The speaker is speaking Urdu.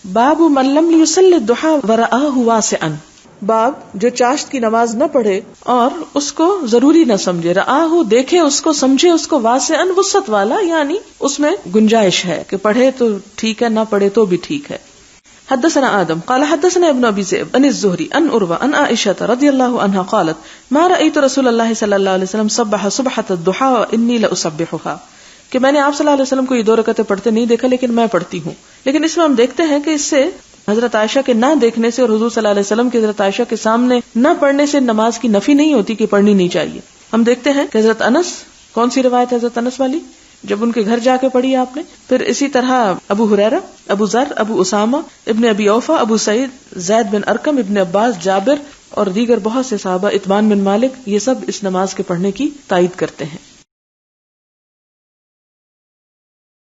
باب من لم یصلی الضحی ورآہ واسعا، باب جو چاشت کی نماز نہ پڑھے اور اس کو ضروری نہ سمجھے، رآہ دیکھے اس کو، سمجھے اس کو، واسعا وسعت والا، یعنی اس میں گنجائش ہے کہ پڑھے تو ٹھیک ہے، نہ پڑھے تو بھی ٹھیک ہے. حدثنا آدم قال حدثنا ابن ابي ذئب عن الزهري عن عروہ عن عائشہ رضی اللہ عنہا قالت ما رأيت رسول اللہ صلی اللہ علیہ وسلم صبح صبحۃ الضحى واني لأصبحها، کہ میں نے آپ صلی اللہ علیہ وسلم کو یہ 2 رکعتیں پڑھتے نہیں دیکھا لیکن میں پڑھتی ہوں. لیکن اس میں ہم دیکھتے ہیں کہ اس سے حضرت عائشہ کے نہ دیکھنے سے اور حضور صلی اللہ علیہ وسلم کی حضرت عائشہ کے سامنے نہ پڑھنے سے نماز کی نفی نہیں ہوتی کہ پڑھنی نہیں چاہیے. ہم دیکھتے ہیں کہ حضرت انس، کون سی روایت ہے حضرت انس والی، جب ان کے گھر جا کے پڑھی آپ نے. پھر اسی طرح ابو ہریرہ، ابو ذر، ابو اسامہ، ابن ابی اوفا، ابو سعید، زید بن ارقم، ابن عباس، جابر اور دیگر بہت سے صحابہ، اطبان بن مالک، یہ سب اس نماز کے پڑھنے کی تائید کرتے ہیں.